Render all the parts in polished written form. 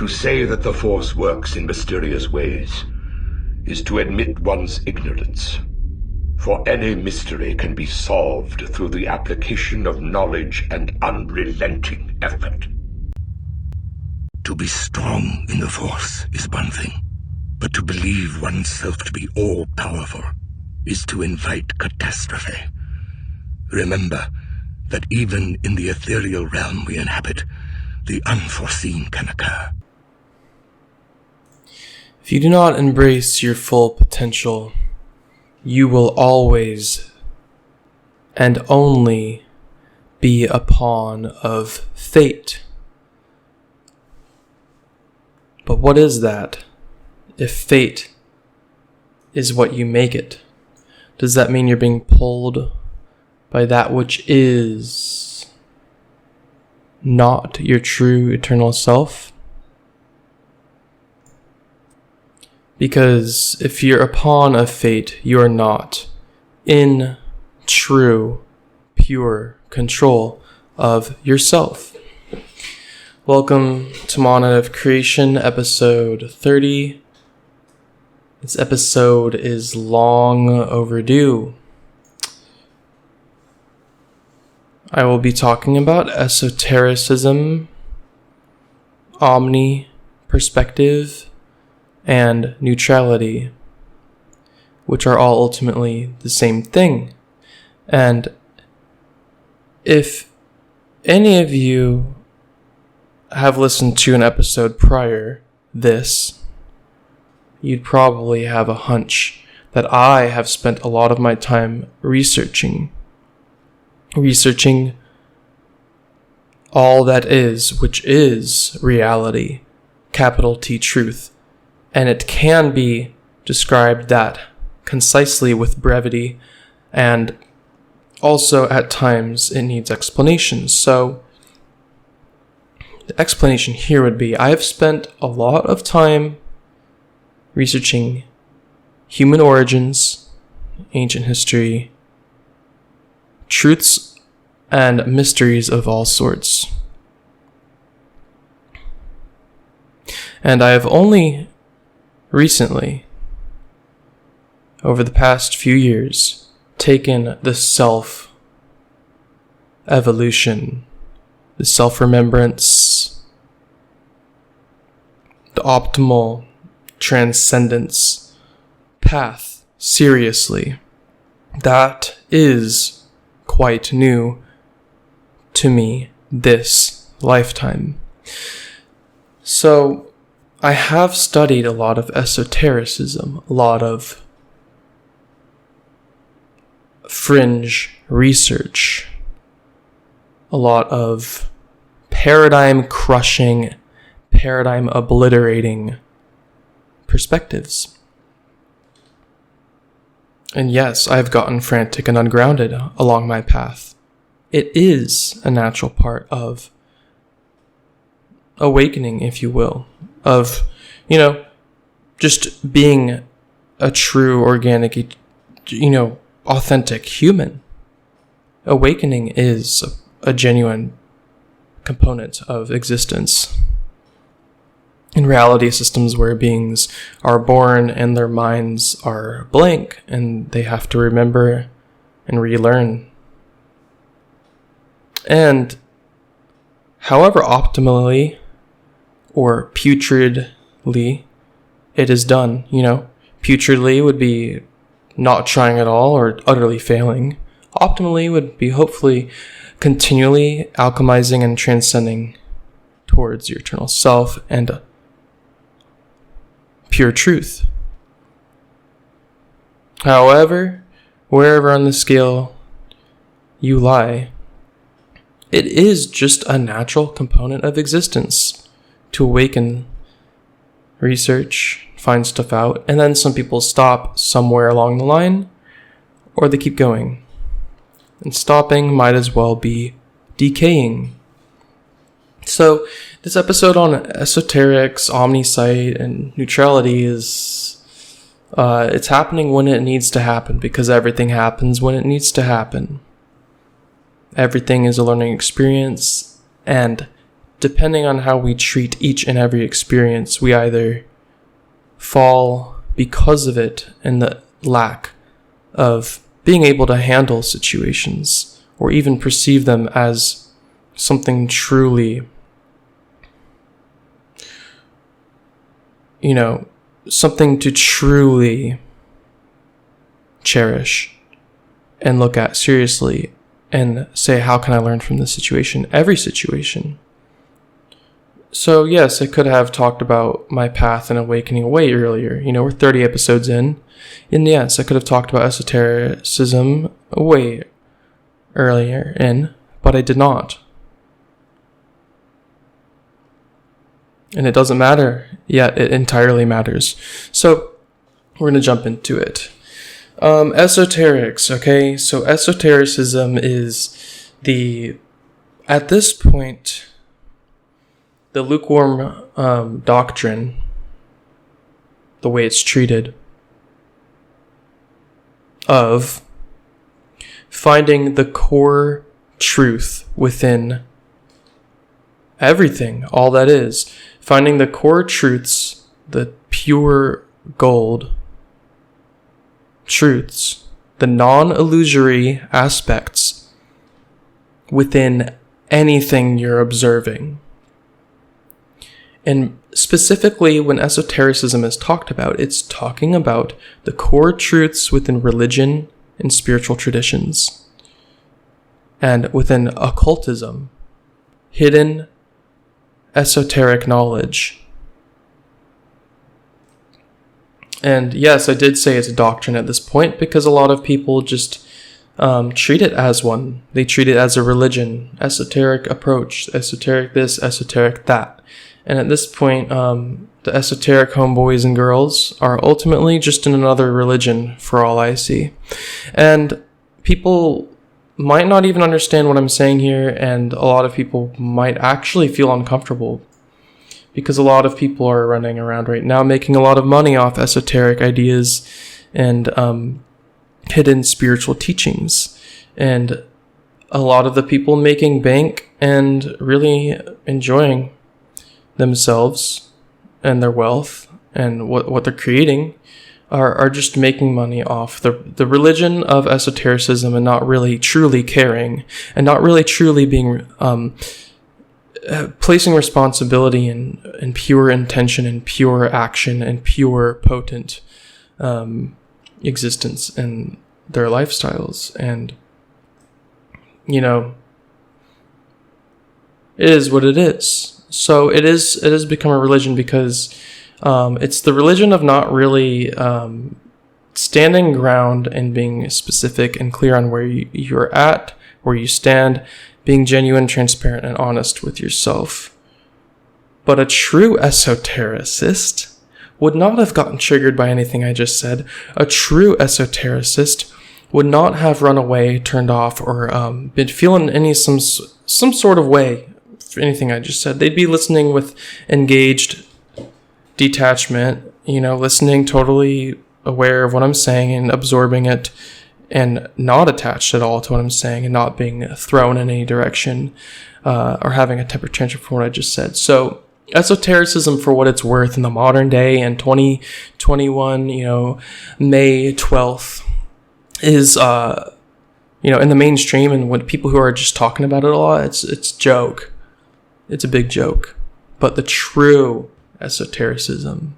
To say that the Force works in mysterious ways is to admit one's ignorance. For any mystery can be solved through the application of knowledge and unrelenting effort. To be strong in the Force is one thing, but to believe oneself to be all-powerful is to invite catastrophe. Remember that even in the ethereal realm we inhabit, the unforeseen can occur. If you do not embrace your full potential, you will always and only be a pawn of fate. But what is that? If fate is what you make it, does that mean you're being pulled by that which is not your true eternal self? Because if you're a pawn of fate, you are not in true, pure control of yourself. Welcome to Monad of Creation, episode 30. This episode is long overdue. I will be talking about esotericism, Omni, perspective, and neutrality, which are all ultimately the same thing. And if any of you have listened to an episode prior this, you'd probably have a hunch that I have spent a lot of my time researching all that is, which is reality, capital T truth. And it can be described that concisely with brevity, and also at times it needs explanation. So the explanation here would be, I have spent a lot of time researching human origins, ancient history, truths and mysteries of all sorts. And I have only recently, over the past few years, taken the self-evolution, the self-remembrance, the optimal transcendence path seriously. That is quite new to me this lifetime. So I have studied a lot of esotericism, a lot of fringe research, a lot of paradigm-crushing, paradigm-obliterating perspectives. And yes, I've gotten frantic and ungrounded along my path. It is a natural part of awakening, if you will, of, just being a true, organic, authentic human. Awakening is a genuine component of existence. In reality systems where beings are born and their minds are blank and they have to remember and relearn. And however optimally or putridly it is done, putridly would be not trying at all or utterly failing. Optimally would be hopefully continually alchemizing and transcending towards your eternal self and pure truth. However, wherever on the scale you lie, it is just a natural component of existence to awaken, research, find stuff out, and then some people stop somewhere along the line, or they keep going. And stopping might as well be decaying. So this episode on esoterics, Omni sight, and neutrality is it's happening when it needs to happen, because everything happens when it needs to happen. Everything is a learning experience, and depending on how we treat each and every experience, we either fall because of it and the lack of being able to handle situations or even perceive them as something truly, something to truly cherish and look at seriously and say, how can I learn from this situation? Every situation. So yes, I could have talked about my path and awakening way earlier. We're 30 episodes in. And yes, I could have talked about esotericism way earlier in, but I did not. And it doesn't matter, yet it entirely matters. So we're going to jump into it. Esoterics, okay? So esotericism is at this point, the lukewarm doctrine, the way it's treated, of finding the core truth within everything, all that is. Finding the core truths, the pure gold truths, the non-illusory aspects within anything you're observing. And specifically, when esotericism is talked about, it's talking about the core truths within religion and spiritual traditions. And within occultism, hidden esoteric knowledge. And yes, I did say it's a doctrine at this point because a lot of people just treat it as one. They treat it as a religion, esoteric approach, esoteric this, esoteric that. And at this point, the esoteric homeboys and girls are ultimately just in another religion for all I see. And people might not even understand what I'm saying here, and a lot of people might actually feel uncomfortable because a lot of people are running around right now making a lot of money off esoteric ideas and hidden spiritual teachings. And a lot of the people making bank and really enjoying themselves and their wealth and what they're creating are just making money off the religion of esotericism and not really truly caring and not really truly being placing responsibility and pure intention and pure action and pure potent existence in their lifestyles. And it is what it is. So it has become a religion because it's the religion of not really standing ground and being specific and clear on where you're at, where you stand, being genuine, transparent, and honest with yourself. But a true esotericist would not have gotten triggered by anything I just said. A true esotericist would not have run away, turned off, or been feeling some sort of way for anything I just said. They'd be listening with engaged detachment, listening totally aware of what I'm saying and absorbing it and not attached at all to what I'm saying and not being thrown in any direction or having a temper tantrum for what I just said. So esotericism, for what it's worth in the modern day in 2021, May 12th is, in the mainstream and when people who are just talking about it a lot, it's joke. It's a big joke. But the true esotericism,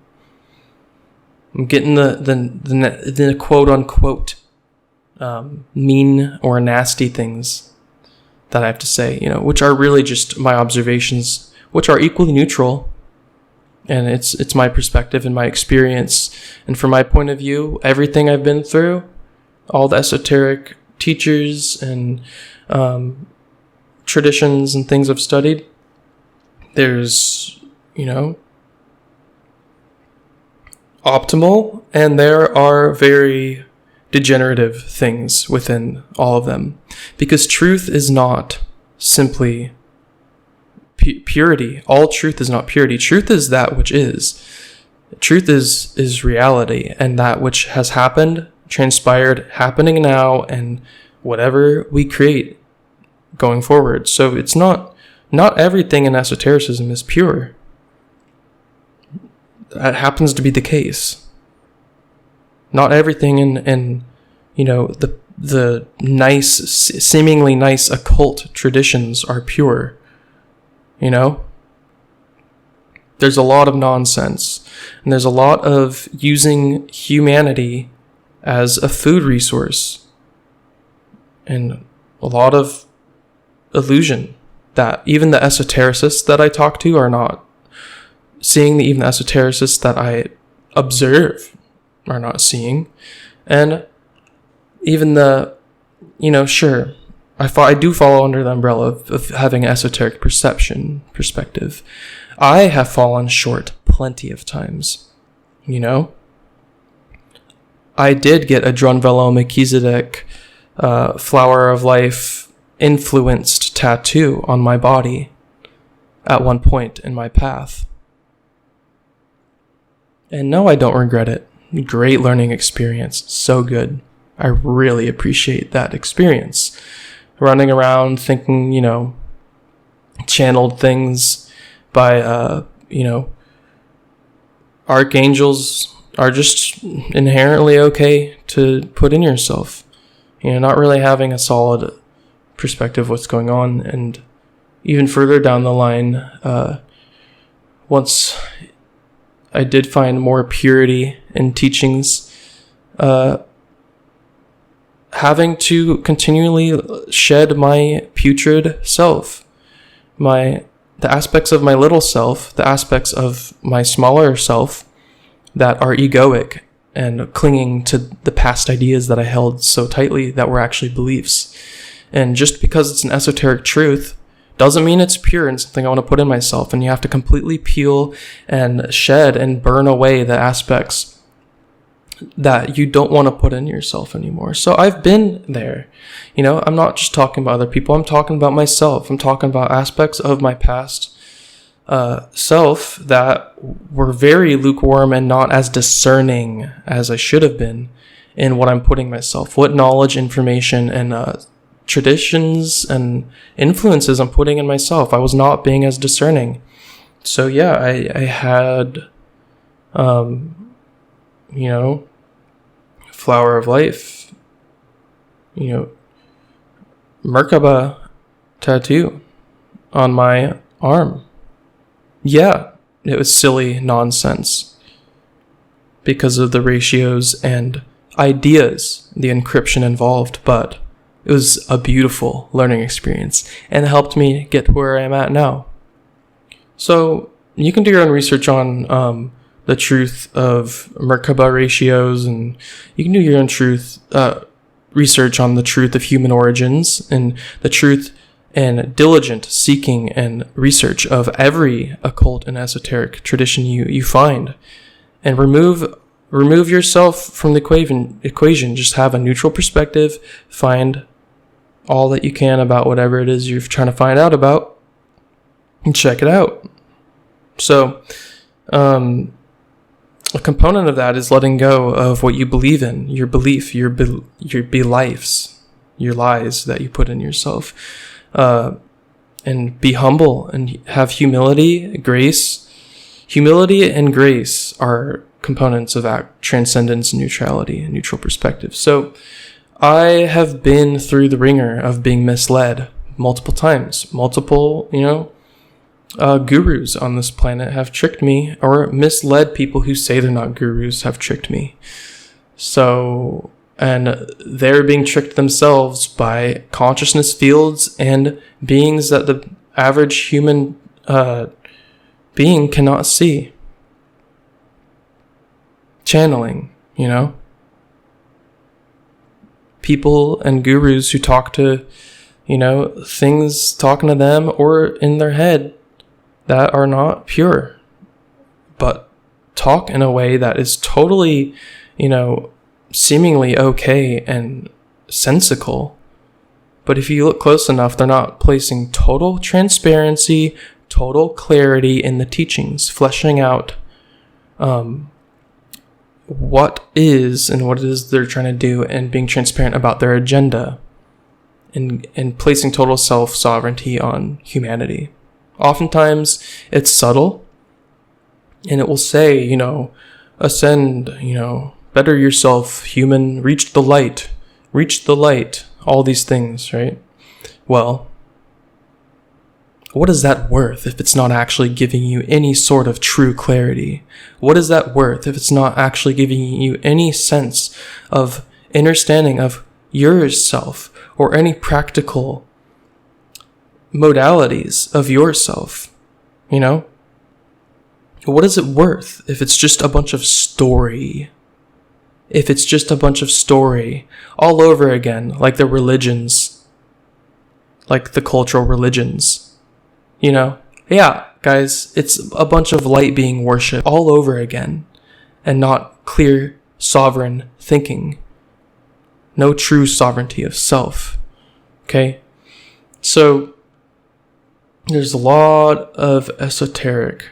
I'm getting the quote unquote mean or nasty things that I have to say, which are really just my observations, which are equally neutral. And it's my perspective and my experience. And from my point of view, everything I've been through, all the esoteric teachers and traditions and things I've studied, there's, optimal, and there are very degenerative things within all of them. Because truth is not simply purity. All truth is not purity. Truth is that which is. Truth is reality, and that which has happened, transpired, happening now, and whatever we create going forward. So it's not Not everything in esotericism is pure. That happens to be the case. Not everything in the nice, seemingly nice occult traditions are pure. There's a lot of nonsense, and there's a lot of using humanity as a food resource, and a lot of illusion that even the esotericists that I talk to are not seeing, even the esotericists that I observe are not seeing. And even the, sure, I do fall under the umbrella of having an esoteric perspective. I have fallen short plenty of times, I did get a Drunvalo Melchizedek Flower of Life influenced tattoo on my body at one point in my path. And no, I don't regret it. Great learning experience. So good. I really appreciate that experience. Running around thinking, channeled things by, archangels are just inherently okay to put in yourself. Not really having a solid perspective of what's going on. And even further down the line, once I did find more purity in teachings, having to continually shed my putrid self, the aspects of my little self, the aspects of my smaller self that are egoic and clinging to the past ideas that I held so tightly that were actually beliefs. And just because it's an esoteric truth doesn't mean it's pure and something I want to put in myself. And you have to completely peel and shed and burn away the aspects that you don't want to put in yourself anymore. So I've been there. I'm not just talking about other people. I'm talking about myself. I'm talking about aspects of my past self that were very lukewarm and not as discerning as I should have been in what I'm putting myself, what knowledge, information, and traditions and influences I'm putting in myself. I was not being as discerning. So yeah, I had, Flower of Life, Merkaba tattoo on my arm. Yeah, it was silly nonsense because of the ratios and ideas, the encryption involved, but it was a beautiful learning experience and it helped me get to where I am at now. So you can do your own research on the truth of Merkaba ratios, and you can do your own research on the truth of human origins and the truth and diligent seeking and research of every occult and esoteric tradition you find, and remove yourself from the equation. Just have a neutral perspective, find all that you can about whatever it is you're trying to find out about, and check it out. So, a component of that is letting go of what you believe in, your belief, your beliefs, your lies that you put in yourself. And be humble and have humility, grace. Humility and grace are components of transcendence and neutrality and neutral perspective. So I have been through the ringer of being misled multiple times. Multiple, gurus on this planet have tricked me, or misled people who say they're not gurus have tricked me. So, and they're being tricked themselves by consciousness fields and beings that the average human being cannot see. Channeling, people and gurus who talk to, things talking to them or in their head that are not pure, but talk in a way that is totally, seemingly okay and sensical. But if you look close enough, they're not placing total transparency, total clarity in the teachings, fleshing out what is and what it is they're trying to do, and being transparent about their agenda, and placing total self-sovereignty on humanity. Oftentimes it's subtle, and it will say, ascend, better yourself, human, reach the light, all these things, right? Well, what is that worth if it's not actually giving you any sort of true clarity? What is that worth if it's not actually giving you any sense of understanding of yourself or any practical modalities of yourself? What is it worth if it's just a bunch of story? If it's just a bunch of story all over again, like the religions, like the cultural religions, Yeah, guys, it's a bunch of light being worshipped all over again, and not clear, sovereign thinking. No true sovereignty of self. Okay? So, there's a lot of esoteric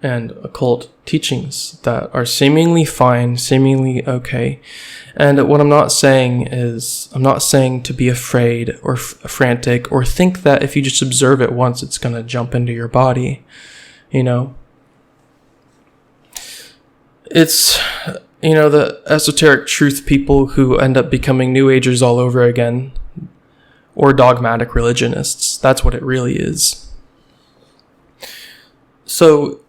and occult teachings that are seemingly fine, seemingly okay. And what I'm not saying to be afraid or frantic or think that if you just observe it once, it's going to jump into your body. It's, the esoteric truth people who end up becoming New Agers all over again, or dogmatic religionists. That's what it really is. So,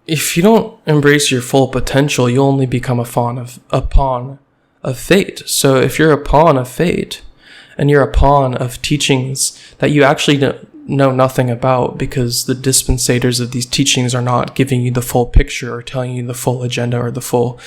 if you don't embrace your full potential, you'll only become a pawn of fate. So if you're a pawn of fate, and you're a pawn of teachings that you actually know nothing about, because the dispensators of these teachings are not giving you the full picture or telling you the full agenda or the full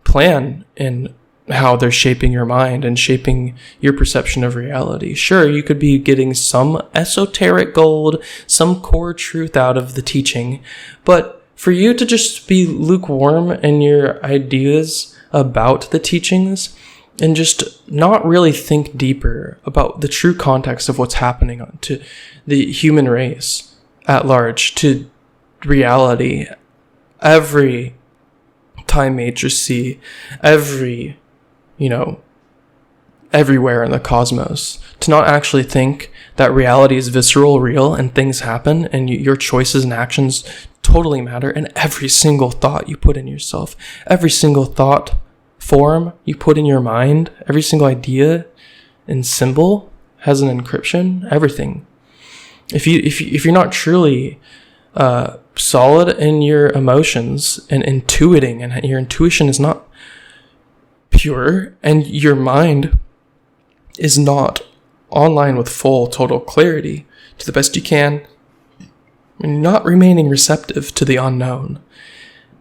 plan in how they're shaping your mind and shaping your perception of reality. Sure, you could be getting some esoteric gold, some core truth out of the teaching, but for you to just be lukewarm in your ideas about the teachings and just not really think deeper about the true context of what's happening to the human race at large, to reality, every time matrice, everywhere in the cosmos, to not actually think that reality is visceral, real, and things happen, and your choices and actions totally matter, and every single thought you put in yourself, every single thought form you put in your mind, every single idea and symbol has an encryption, everything. If you're not truly solid in your emotions and intuiting, and your intuition is not pure, and your mind is not online with full total clarity to the best you can, and you're not remaining receptive to the unknown,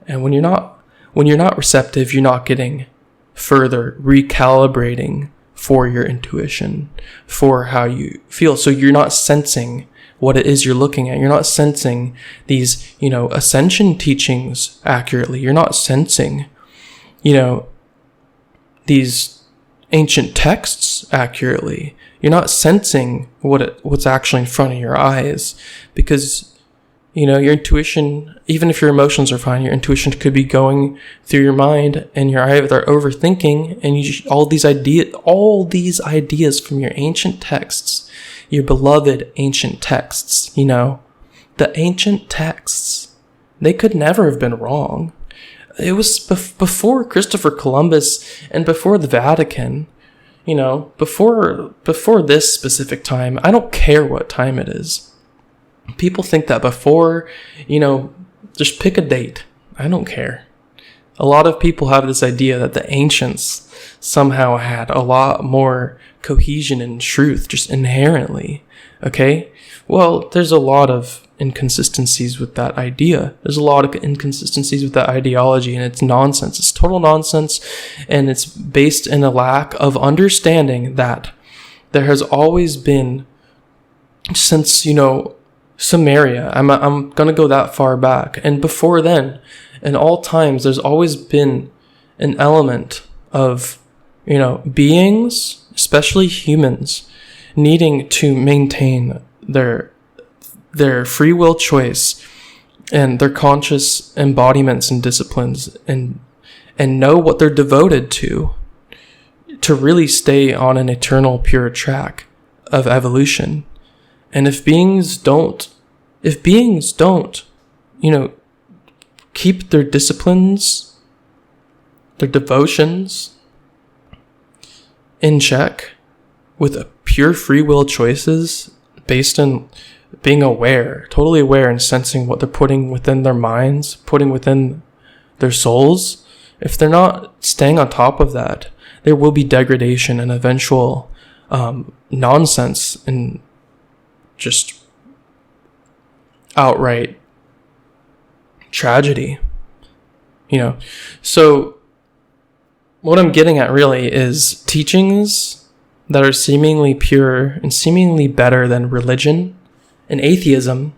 and when you're not receptive, you're not getting further recalibrating for your intuition, for how you feel. So you're not sensing what it is you're looking at. You're not sensing these ascension teachings accurately. You're not sensing these ancient texts accurately. You're not sensing what's actually in front of your eyes, because your intuition, even if your emotions are fine, your intuition could be going through your mind, and you're either overthinking, and all these ideas from your ancient texts, your beloved ancient texts, the ancient texts, they could never have been wrong. It was before Christopher Columbus and before the Vatican, before this specific time. I don't care what time it is. People think that before, just pick a date. I don't care. A lot of people have this idea that the ancients somehow had a lot more cohesion and truth just inherently. Okay? Well, there's a lot of inconsistencies with that idea. There's a lot of inconsistencies with that ideology, and it's nonsense. It's total nonsense, and it's based in a lack of understanding that there has always been, since, Samaria, I'm going to go that far back, and before then, in all times, there's always been an element of, beings, especially humans, needing to maintain their free will choice and their conscious embodiments and disciplines, and know what they're devoted to really stay on an eternal pure track of evolution. And if beings don't, keep their disciplines, their devotions in check with pure free will choices based on being aware, totally aware and sensing what they're putting within their minds, putting within their souls, if they're not staying on top of that, there will be degradation and eventual nonsense and just outright tragedy. So what I'm getting at really is teachings that are seemingly pure and seemingly better than religion and atheism,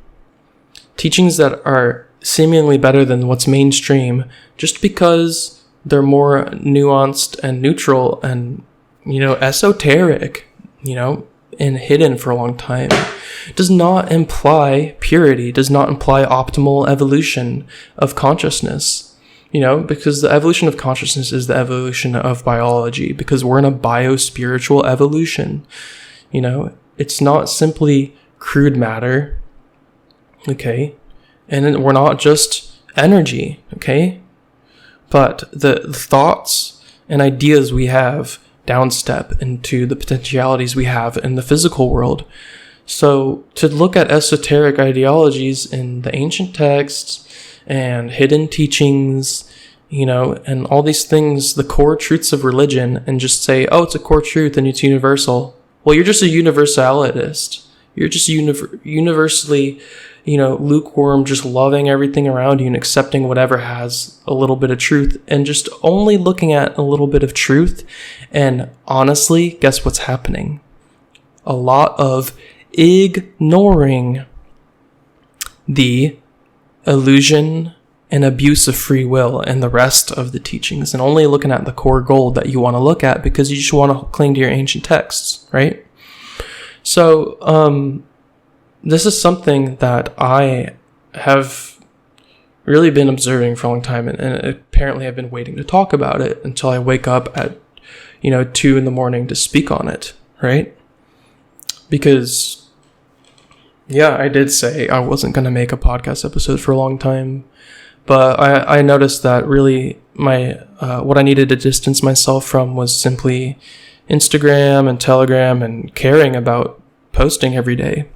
teachings that are seemingly better than what's mainstream just because they're more nuanced and neutral and, esoteric, and hidden for a long time, does not imply purity, does not imply optimal evolution of consciousness, because the evolution of consciousness is the evolution of biology, because we're in a bio-spiritual evolution. It's not simply crude matter, okay? And we're not just energy, okay? But the thoughts and ideas we have downstep into the potentialities we have in the physical world. So to look at esoteric ideologies in the ancient texts and hidden teachings, and all these things, the core truths of religion, and just say, oh, it's a core truth and it's universal. Well, you're just a universalist. You're just universally, lukewarm, just loving everything around you and accepting whatever has a little bit of truth and just only looking at a little bit of truth. And honestly, guess what's happening? A lot of ignoring the illusion and abuse of free will and the rest of the teachings, and only looking at the core gold that you want to look at because you just want to cling to your ancient texts, right? So, this is something that I have really been observing for a long time, and apparently I've been waiting to talk about it until I wake up at, 2 a.m. to speak on it, right? Because, yeah, I did say I wasn't going to make a podcast episode for a long time, but I noticed that really my what I needed to distance myself from was simply Instagram and Telegram and caring about posting every day.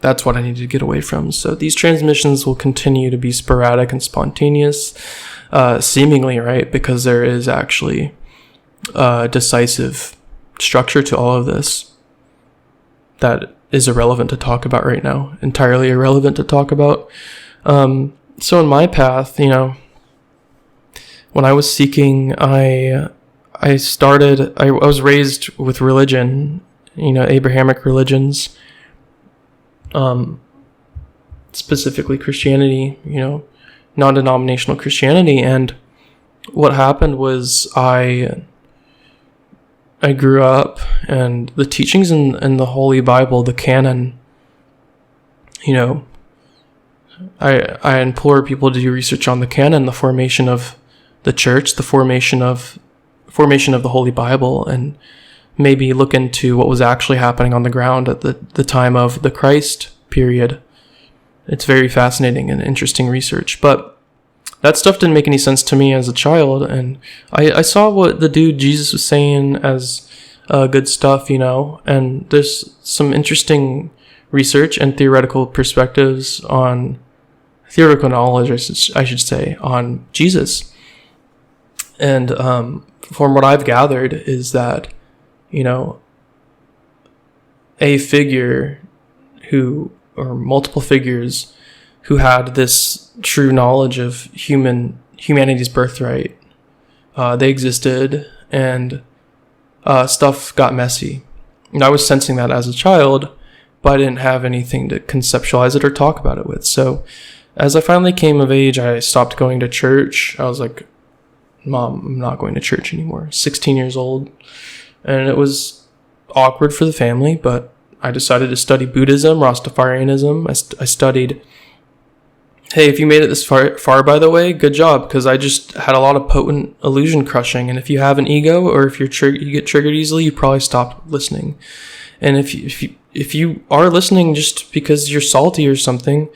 That's what I needed to get away from. So these transmissions will continue to be sporadic and spontaneous, seemingly, right? Because there is actually a decisive structure to all of this that is irrelevant to talk about right now, entirely irrelevant to talk about. So in my path, when I was seeking, I was raised with religion, Abrahamic religions, specifically Christianity, non-denominational Christianity. And what happened was I grew up, and the teachings in the Holy Bible, the canon, I implore people to do research on the canon, the formation of the church, the formation of the Holy Bible, and maybe look into what was actually happening on the ground at the time of the Christ period. It's very fascinating and interesting research, but that stuff didn't make any sense to me as a child, and I saw what the dude Jesus was saying as good stuff, and there's some interesting research and theoretical perspectives on theoretical knowledge, I should say, on Jesus. And from what I've gathered is that, a figure or multiple figures who had this true knowledge of humanity's birthright, they existed, and stuff got messy. And I was sensing that as a child, but I didn't have anything to conceptualize it or talk about it with. So as I finally came of age, I stopped going to church. I was like, Mom, I'm not going to church anymore. 16 years old. And it was awkward for the family, but I decided to study Buddhism, Rastafarianism. I studied, hey, if you made it this far, by the way, good job, because I just had a lot of potent illusion crushing. And if you have an ego, or if you get triggered easily, you probably stopped listening. And if if you are listening just because you're salty or something,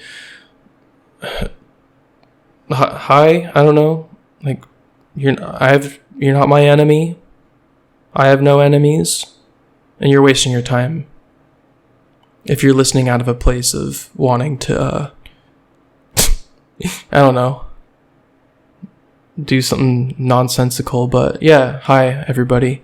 hi, I don't know. Like, you're not my enemy. I have no enemies, and you're wasting your time. If you're listening out of a place of wanting to, I don't know, do something nonsensical. But yeah, hi everybody.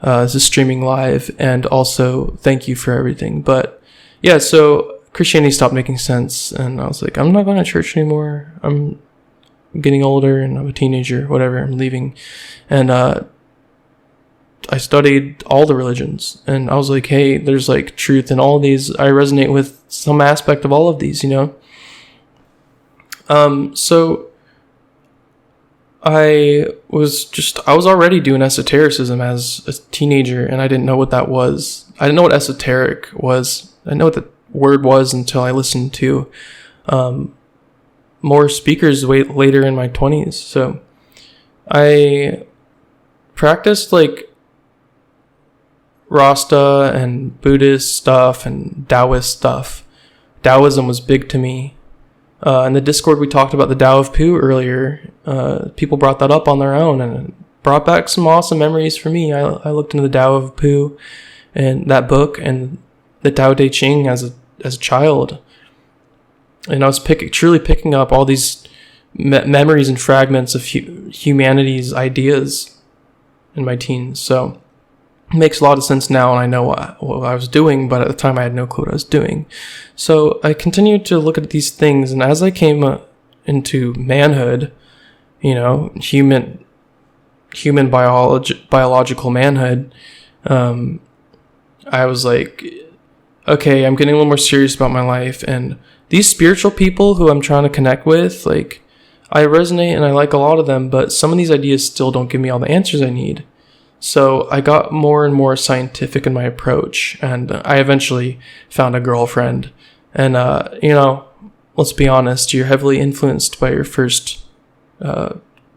This is streaming live, and also thank you for everything. But yeah, so Christianity stopped making sense, and I was like, I'm not going to church anymore. I'm getting older, and I'm a teenager, whatever. I'm leaving, and I studied all the religions, and I was like, hey, there's like truth in all of these. I resonate with some aspect of all of these, So I was already doing esotericism as a teenager, and I didn't know what that was. I didn't know what esoteric was. I didn't know what the word was until I listened to more speakers later in my 20s. So I practiced like Rasta and Buddhist stuff and Taoist stuff. Taoism was big to me. In the Discord, we talked about the Tao of Pooh earlier. People brought that up on their own, and it brought back some awesome memories for me. I looked into the Tao of Pooh and that book and the Tao Te Ching as a child, and I was truly picking up all these memories and fragments of humanity's ideas in my teens. So it makes a lot of sense now, and I know what I was doing, but at the time I had no clue what I was doing. So I continued to look at these things, and as I came into manhood, human biological manhood, I was like, okay, I'm getting a little more serious about my life, and these spiritual people who I'm trying to connect with, like, I resonate and I like a lot of them, but some of these ideas still don't give me all the answers I need. So I got more and more scientific in my approach, and I eventually found a girlfriend. And, let's be honest, you're heavily influenced by your first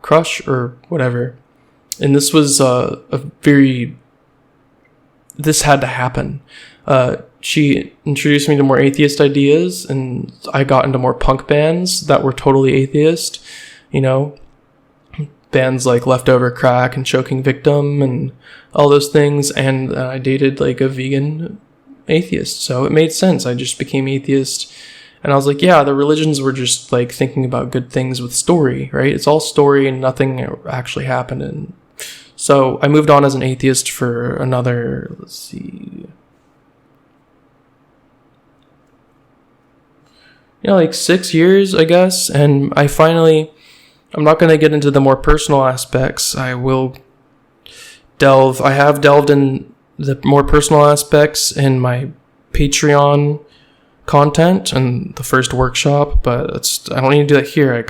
crush or whatever. And this was this had to happen. She introduced me to more atheist ideas, and I got into more punk bands that were totally atheist, bands like Leftover Crack and Choking Victim and all those things, and I dated like a vegan atheist, so it made sense. I just became atheist, and I was like, yeah, the religions were just like thinking about good things with story, right? It's all story and nothing actually happened. And so I moved on as an atheist for another, like 6 years, I guess, and I'm not going to get into the more personal aspects. I have delved in the more personal aspects in my Patreon content and the first workshop, but I don't need to do that here. I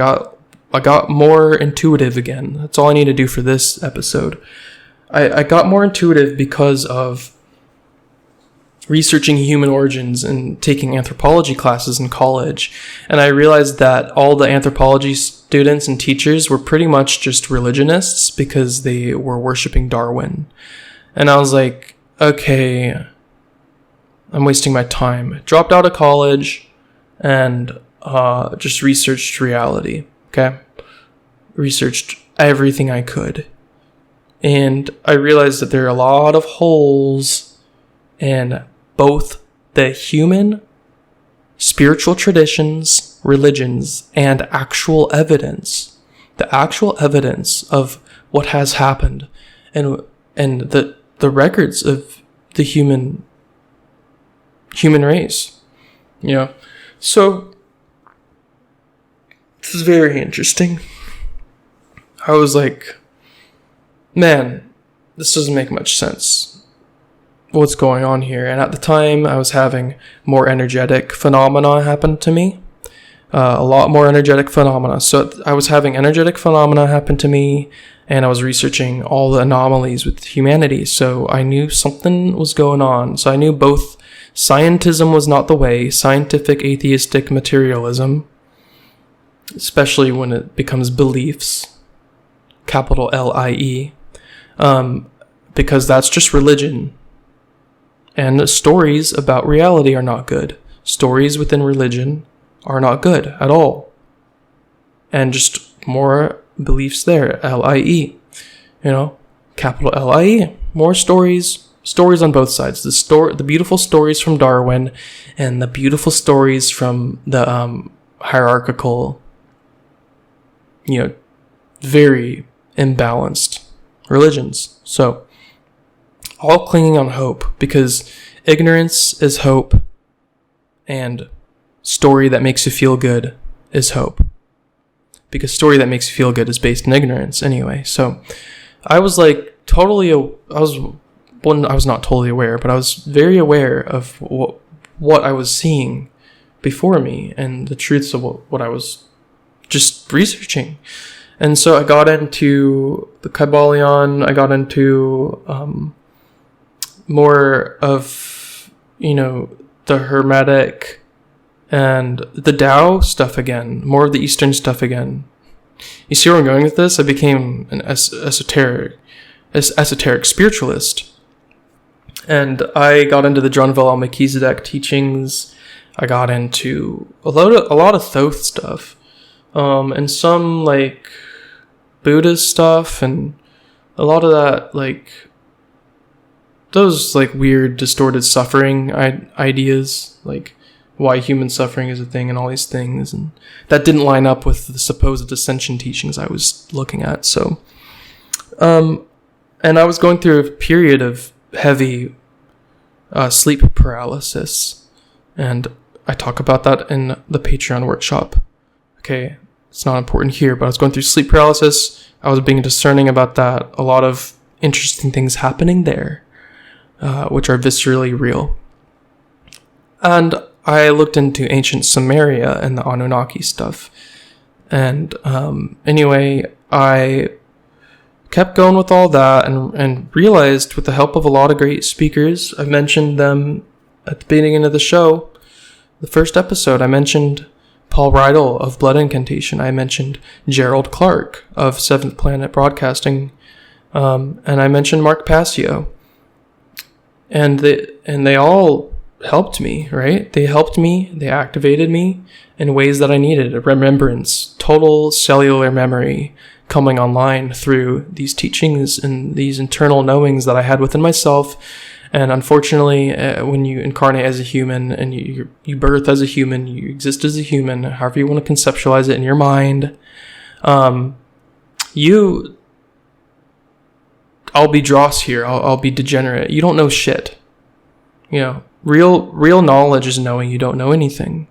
got more intuitive again. That's all I need to do for this episode. I got more intuitive because of researching human origins and taking anthropology classes in college. And I realized that all the anthropology students and teachers were pretty much just religionists because they were worshiping Darwin. And I was like, okay, I'm wasting my time. Dropped out of college and just researched reality, okay? Researched everything I could. And I realized that there are a lot of holes in both the human spiritual traditions, religions, and actual evidence. The actual evidence of what has happened and the records of the human race. So this is very interesting. I was like, man, this doesn't make much sense. What's going on here? And at the time, I was having more energetic phenomena happen to me. A lot more energetic phenomena. So I was having energetic phenomena happen to me, and I was researching all the anomalies with humanity. So I knew something was going on. So I knew both scientism was not the way, scientific atheistic materialism, especially when it becomes beliefs, capital LIE, because that's just religion. And stories about reality are not good. Stories within religion are not good at all. And just more beliefs there, L-I-E. Capital L-I-E. More stories on both sides. The beautiful stories from Darwin and the beautiful stories from the hierarchical, very imbalanced religions. So, all clinging on hope, because ignorance is hope, and story that makes you feel good is hope. Because story that makes you feel good is based in ignorance anyway. So, I was like I was not totally aware, but I was very aware of what I was seeing before me and the truths of what I was just researching. And so I got into the Kybalion, I got into more of, the Hermetic and the Tao stuff again, more of the Eastern stuff again. You see where I'm going with this? I became an esoteric spiritualist. And I got into the Dronval Melchizedek teachings. I got into a lot of Thoth stuff. And some like Buddhist stuff, and a lot of that those weird distorted suffering ideas, like why human suffering is a thing and all these things, and that didn't line up with the supposed ascension teachings I was looking at. So and I was going through a period of heavy sleep paralysis, and I talk about that in the Patreon workshop. Okay, it's not important here, but I was going through sleep paralysis. I was being discerning about that. A lot of interesting things happening there, which are viscerally real. And I looked into ancient Samaria and the Anunnaki stuff. And anyway, I kept going with all that and realized, with the help of a lot of great speakers, I mentioned them at the beginning of the show, the first episode. I mentioned Paul Rydell of Blood Incantation. I mentioned Gerald Clark of Seventh Planet Broadcasting, and I mentioned Mark Passio, and they all helped me. Right? They helped me. They activated me in ways that I needed. A remembrance, total cellular memory coming online through these teachings and these internal knowings that I had within myself. And unfortunately, when you incarnate as a human and you birth as a human, you exist as a human, however you want to conceptualize it in your mind, I'll be dross here. I'll be degenerate. You don't know shit. Real knowledge is knowing you don't know anything.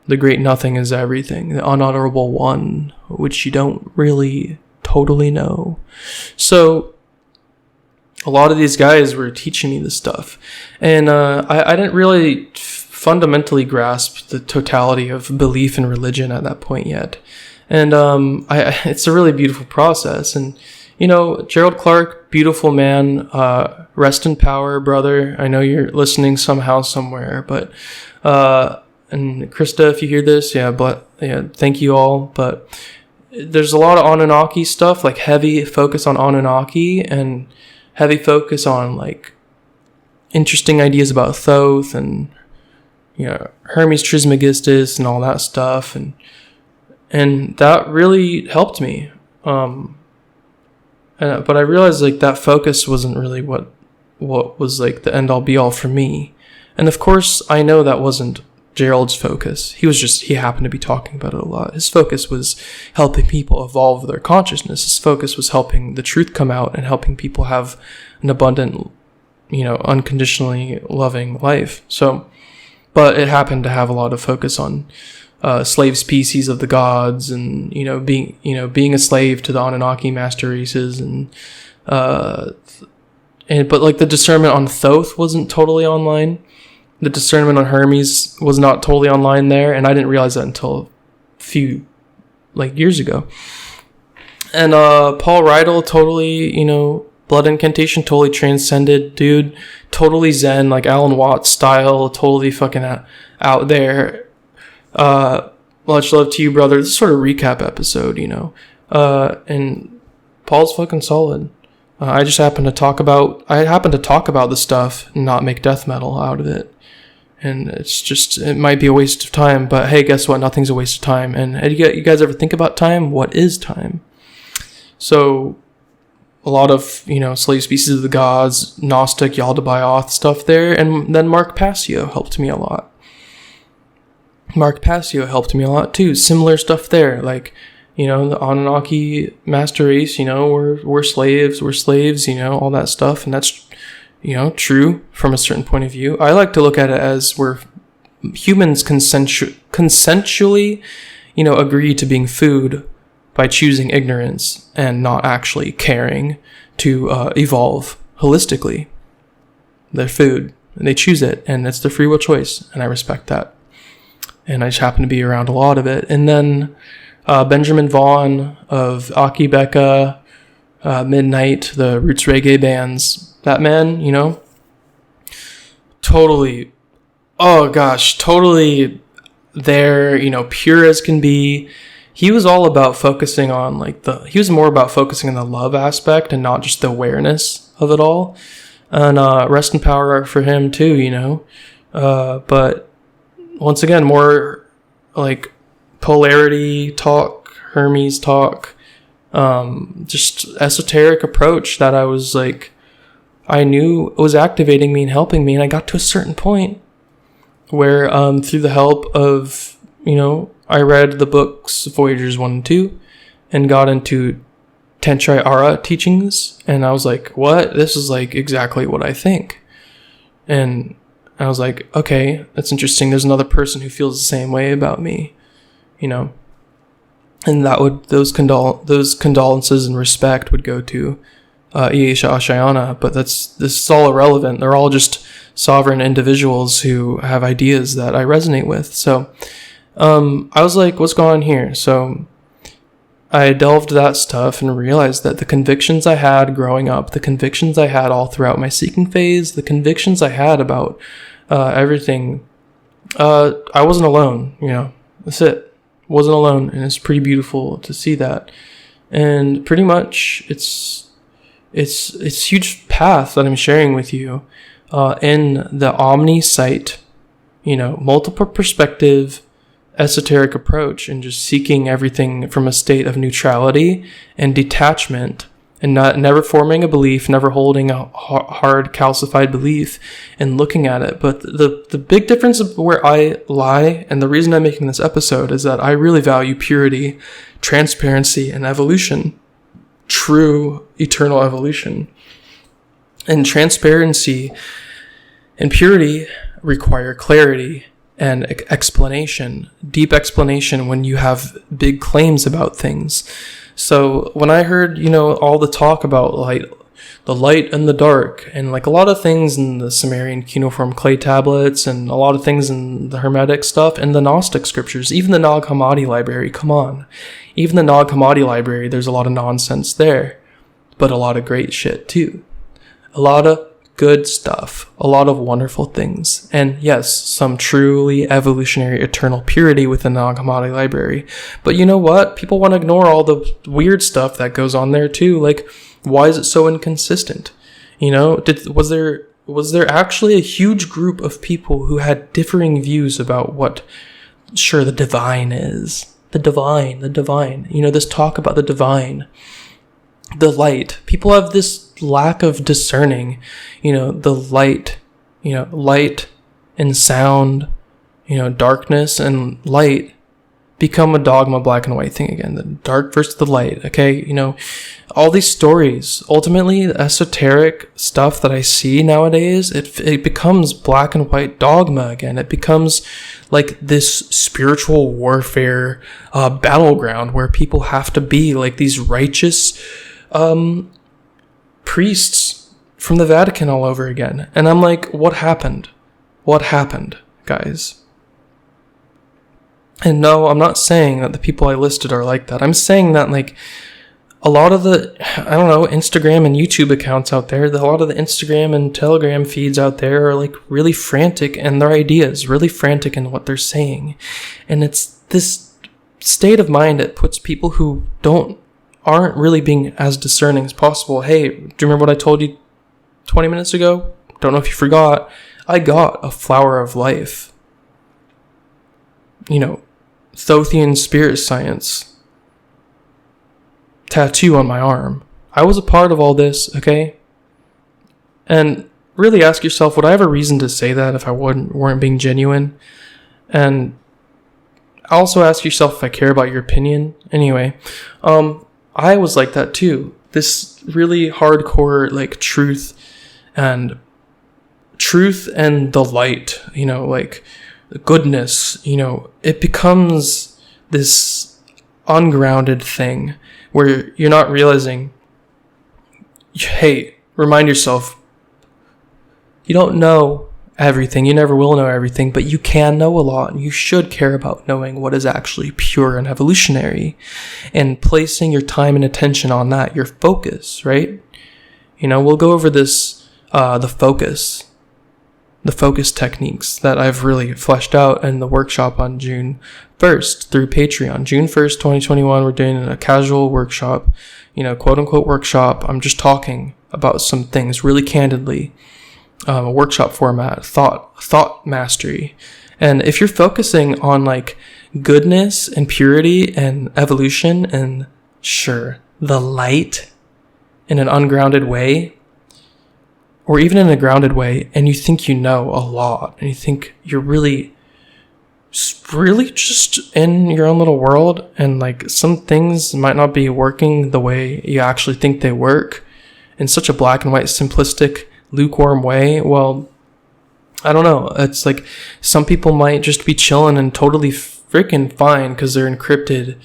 The great nothing is everything. The unutterable one, which you don't really totally know. So a lot of these guys were teaching me this stuff, and I didn't really fundamentally grasp the totality of belief in religion at that point yet. And it's a really beautiful process. And Gerald Clark, beautiful man, rest in power, brother. I know you're listening somehow, somewhere, but and Krista, if you hear this, thank you all. But there's a lot of Anunnaki stuff, like heavy focus on Anunnaki and heavy focus on interesting ideas about Thoth and Hermes Trismegistus and all that stuff, and that really helped me. But I realized that focus wasn't really what was the end all be all for me. And of course, I know that wasn't Gerald's focus. He happened to be talking about it a lot. His focus was helping people evolve their consciousness. His focus was helping the truth come out and helping people have an abundant, unconditionally loving life. So, but it happened to have a lot of focus on slave species of the gods, and being a slave to the Anunnaki master races, but the discernment on Thoth wasn't totally online. The discernment on Hermes was not totally online there, and I didn't realize that until a few years ago. And Paul Rydell, totally, Blood Incantation, totally transcended dude, totally zen, like Alan Watts style, totally fucking out there. Much love to you, brother. This is sort of recap episode, and Paul's fucking solid. I happen to talk about the stuff and not make death metal out of it. And it might be a waste of time, but hey, guess what? Nothing's a waste of time. And you guys ever think about time? What is time? So a lot of, Slave Species of the Gods, Gnostic, Yaldabaoth stuff there. And then Mark Passio helped me a lot. Too. Similar stuff there. Like, the Anunnaki master race, we're slaves, all that stuff. And that's, true from a certain point of view. I like to look at it as we're humans consensually, agree to being food by choosing ignorance and not actually caring to evolve holistically. They're food, and they choose it, and it's their free will choice, and I respect that. And I just happen to be around a lot of it. And then Benjamin Vaughn of Aki Beka, Midnight, the Roots Reggae bands, that man, totally there, pure as can be. He was all about focusing on he was more about focusing on the love aspect and not just the awareness of it all. And rest in power for him too, but once again, more like polarity talk, Hermes talk, just esoteric approach that I was I knew was activating me and helping me. And I got to a certain point where, through the help of, I read the books Voyagers 1 and 2 and got into Tenchai Ara teachings. And I was like, what? This is exactly what I think. And I was like, okay, that's interesting. There's another person who feels the same way about me, and those condolences and respect would go to Iesha Ashayana, but this is all irrelevant. They're all just sovereign individuals who have ideas that I resonate with. So I was like, what's going on here? So I delved that stuff and realized that the convictions I had growing up, the convictions I had all throughout my seeking phase, the convictions I had about everything, I wasn't alone, that's it. Wasn't alone, and it's pretty beautiful to see that. And pretty much it's huge path that I'm sharing with you in the Omni site, multiple perspective, esoteric approach, and just seeking everything from a state of neutrality and detachment, and never forming a belief, never holding a hard calcified belief and looking at it. But the big difference of where I lie, and the reason I'm making this episode, is that I really value purity, transparency, and evolution. True eternal evolution. And transparency and purity require clarity and explanation, deep explanation when you have big claims about things. So when I heard, all the talk about the light and the dark, and a lot of things in the Sumerian cuneiform clay tablets, and a lot of things in the Hermetic stuff, and the Gnostic scriptures, even the Nag Hammadi library, come on. Even the Nag Hammadi library, there's a lot of nonsense there, but a lot of great shit too. A lot of good stuff, a lot of wonderful things, and yes, some truly evolutionary eternal purity within the Nag Hammadi library. But you know what? People want to ignore all the weird stuff that goes on there too. Why is it so inconsistent? Was there actually a huge group of people who had differing views about what, sure, the divine is? The divine, this talk about the divine, the light. People have this lack of discerning, the light, light and sound, darkness and light become a dogma, black and white thing again. The dark versus the light, okay? All these stories, ultimately, the esoteric stuff that I see nowadays, it becomes black and white dogma again. It becomes this spiritual warfare battleground where people have to be these righteous priests from the Vatican all over again. And I'm like, what happened? What happened, guys? And no, I'm not saying that the people I listed are like that. I'm saying that a lot of the, Instagram and YouTube accounts out there, a lot of the Instagram and Telegram feeds out there are really frantic in their ideas, really frantic in what they're saying. And it's this state of mind that puts people who don't aren't really being as discerning as possible. Hey, do you remember what I told you 20 minutes ago? Don't know if you forgot. I got a flower of life. Thothian spirit science tattoo on my arm. I was a part of all this, okay? And really ask yourself, would I have a reason to say that if I weren't being genuine? And also ask yourself if I care about your opinion. Anyway, I was like that too. This really hardcore, like, truth and the light, goodness, it becomes this ungrounded thing where you're not realizing, hey, remind yourself, you don't know everything, you never will know everything, but you can know a lot, and you should care about knowing what is actually pure and evolutionary, and placing your time and attention on that, your focus, right? We'll go over this, the focus techniques that I've really fleshed out in the workshop on June 1st through Patreon. June 1st, 2021, we're doing a casual workshop, quote unquote workshop. I'm just talking about some things really candidly. A workshop format, thought mastery. And if you're focusing on like goodness and purity and evolution and sure, the light in an ungrounded way, or even in a grounded way, and you think you know a lot, and you think you're really just in your own little world, and like some things might not be working the way you actually think they work in such a black and white, simplistic, lukewarm way, well, I don't know. It's like some people might just be chilling and totally freaking fine because they're encrypted,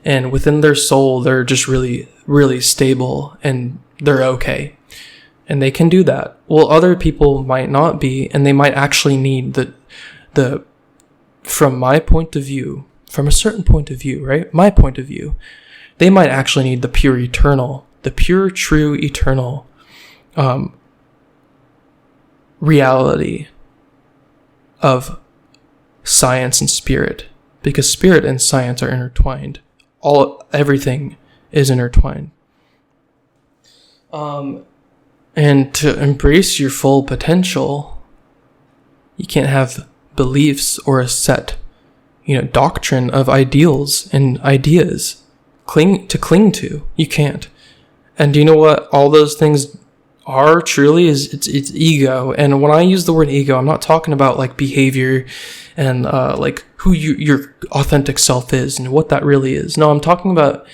and within their soul, they're just really, really stable and they're okay. And they can do that. Well, other people might not be, and they might actually need the from my point of view, from a certain point of view, right? My point of view, they might actually need the pure, true, eternal, reality of science and spirit, because spirit and science are intertwined. Everything is intertwined. And to embrace your full potential, you can't have beliefs or a set, doctrine of ideals and ideas cling to. You can't. And do you know what all those things are truly is? It's ego. And when I use the word ego, I'm not talking about like behavior and like who your authentic self is and what that really is. No, I'm talking about,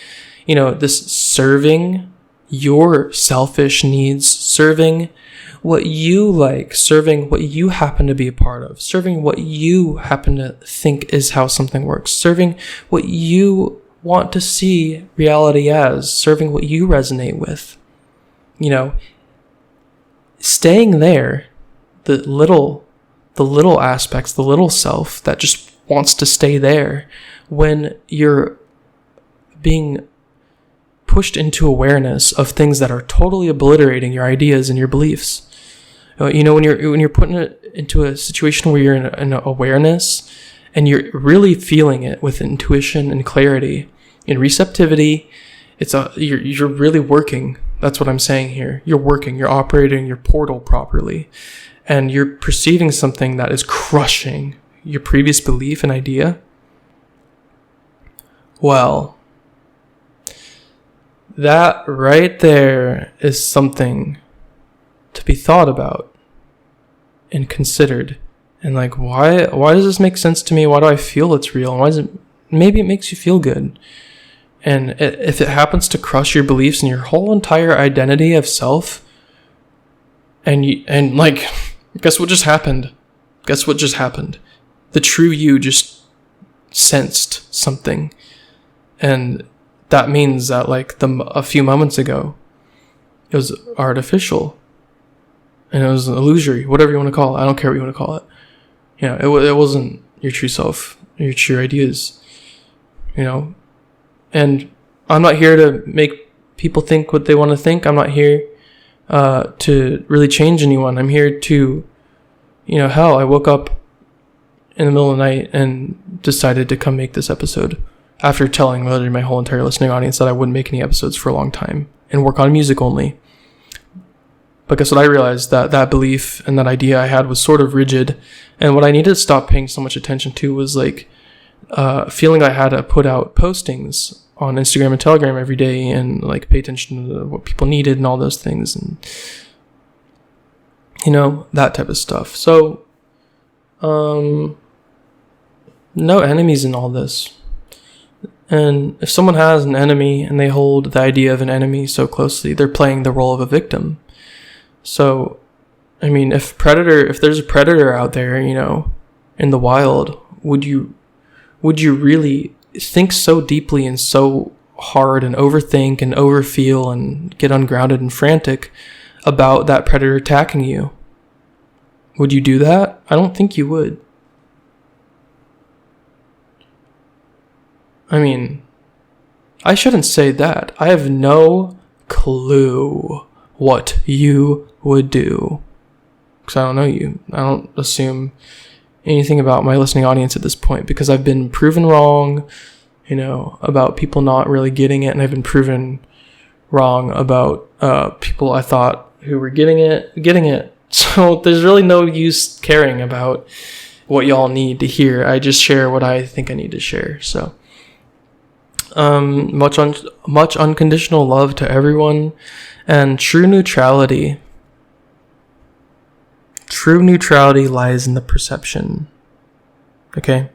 this serving your selfish needs, serving what you like, serving what you happen to be a part of, serving what you happen to think is how something works, serving what you want to see reality as, serving what you resonate with. Staying there, the little aspects, the little self that just wants to stay there when you're being pushed into awareness of things that are totally obliterating your ideas and your beliefs. When you're put into a situation where you're in awareness and you're really feeling it with intuition and clarity and receptivity, you're really working. That's what I'm saying here. You're working, you're operating your portal properly, and you're perceiving something that is crushing your previous belief and idea. Well, that right there is something to be thought about and considered. And like, why does this make sense to me? Why do I feel it's real? And maybe it makes you feel good. And if it happens to crush your beliefs and your whole entire identity of self, and like, guess what just happened? The true you just sensed something. And that means that like a few moments ago, it was artificial. And it was illusory, whatever you want to call it. I don't care what you want to call it. It wasn't your true self, your true ideas. And I'm not here to make people think what they want to think. I'm not here to really change anyone. I'm here to, I woke up in the middle of the night and decided to come make this episode. after telling literally my whole entire listening audience that I wouldn't make any episodes for a long time and work on music only. But guess what I realized? That belief and that idea I had was sort of rigid. And what I needed to stop paying so much attention to was like feeling I had to put out postings on Instagram and Telegram every day and like pay attention to what people needed and all those things and, you know, that type of stuff. So, no enemies in all this. And if someone has an enemy and they hold the idea of an enemy so closely, they're playing the role of a victim. So, I mean, if there's a predator out there, you know, in the wild, would you really think so deeply and so hard and overthink and overfeel and get ungrounded and frantic about that predator attacking you? Would you do that? I don't think you would. I mean, I shouldn't say that. I have no clue what you would do. Because I don't know you. I don't assume anything about my listening audience at this point because I've been proven wrong, you know, about people not really getting it, and I've been proven wrong about people I thought who were getting it. So there's really no use caring about what y'all need to hear. I just share what I think I need to share. So much unconditional love to everyone, and true neutrality. True neutrality lies in the perception. Okay?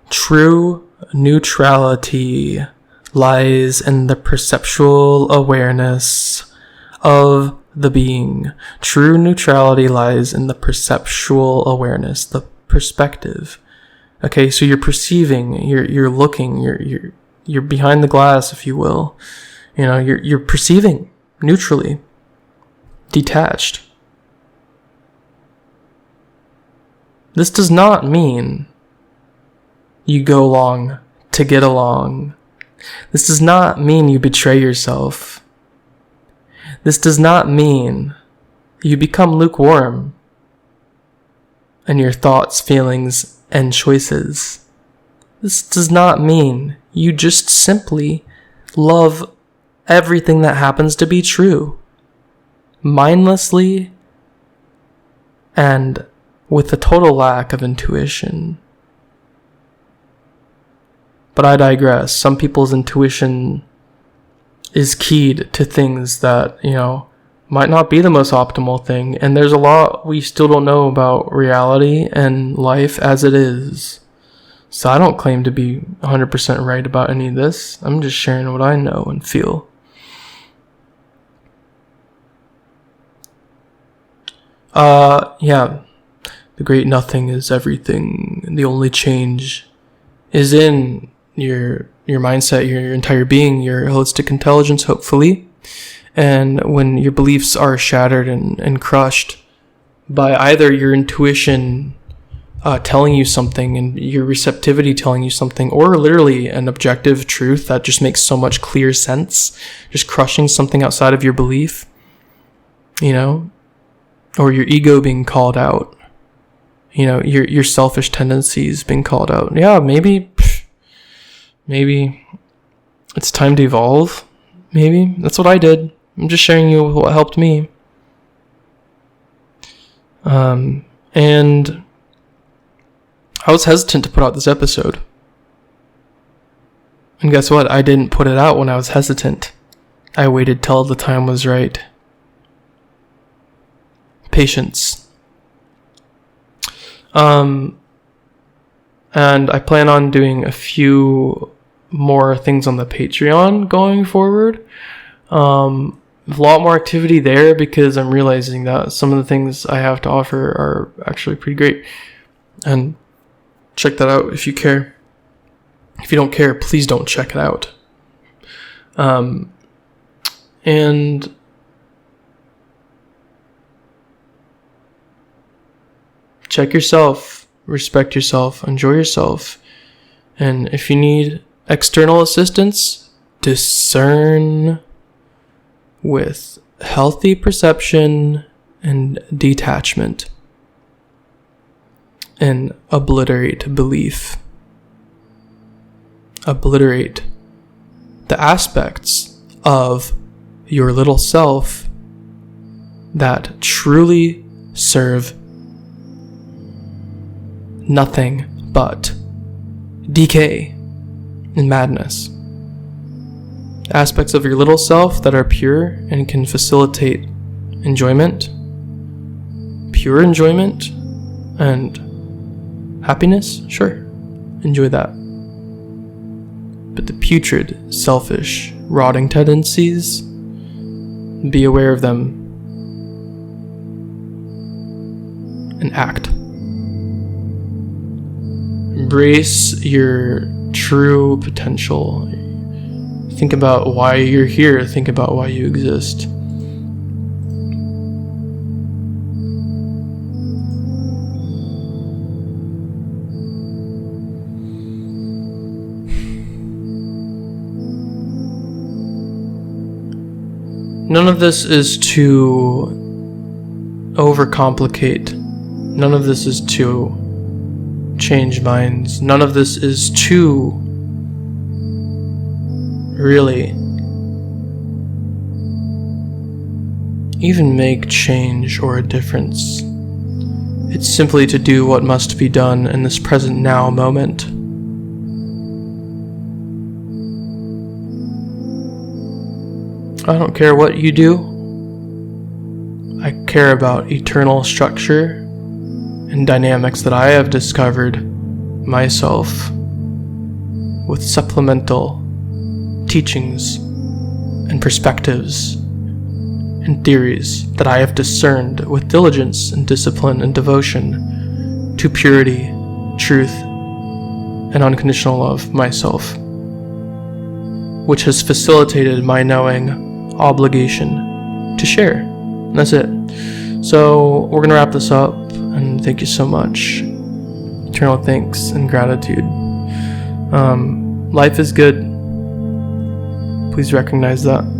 True neutrality lies in the perceptual awareness of the being. True neutrality lies in the perceptual awareness, the perspective. Okay, so you're perceiving, you're looking, you're behind the glass, if you will. You know, you're perceiving neutrally, detached. This does not mean you go along to get along. This does not mean you betray yourself. This does not mean you become lukewarm in your thoughts, feelings, and choices. This does not mean you just simply love everything that happens to be true, mindlessly and with a total lack of intuition. But I digress. Some people's intuition is keyed to things that, you know, might not be the most optimal thing. And there's a lot we still don't know about reality and life as it is. So I don't claim to be 100% right about any of this. I'm just sharing what I know and feel. Yeah. The great nothing is everything. The only change is in your mindset, your entire being, your holistic intelligence, hopefully. And when your beliefs are shattered and crushed by either your intuition telling you something and your receptivity telling you something, or literally an objective truth that just makes so much clear sense, just crushing something outside of your belief, you know, or your ego being called out. You know, your selfish tendencies being called out. Yeah, maybe it's time to evolve. Maybe. That's what I did. I'm just sharing you what helped me. And I was hesitant to put out this episode. And guess what? I didn't put it out when I was hesitant. I waited till the time was right. Patience. And I plan on doing a few more things on the Patreon going forward. A lot more activity there because I'm realizing that some of the things I have to offer are actually pretty great. And check that out if you care. If you don't care, please don't check it out. And check yourself, respect yourself, enjoy yourself. And if you need external assistance, discern with healthy perception and detachment. And obliterate belief. obliterate the aspects of your little self that truly serve nothing but decay and madness. Aspects of your little self that are pure and can facilitate enjoyment, pure enjoyment, and happiness, sure, enjoy that. But the putrid, selfish, rotting tendencies, be aware of them and act. Embrace your true potential. Think about why you're here. Think about why you exist. None of this is to overcomplicate. None of this is to change minds. None of this is to really even make change or a difference. It's simply to do what must be done in this present now moment. I don't care what you do. I care about eternal structure and dynamics that I have discovered myself with supplemental teachings and perspectives and theories that I have discerned with diligence and discipline and devotion to purity, truth, and unconditional love myself, which has facilitated my knowing obligation to share. And that's it. So we're going to wrap this up, and thank you so much. Eternal thanks and gratitude. Life is good. Please recognize that.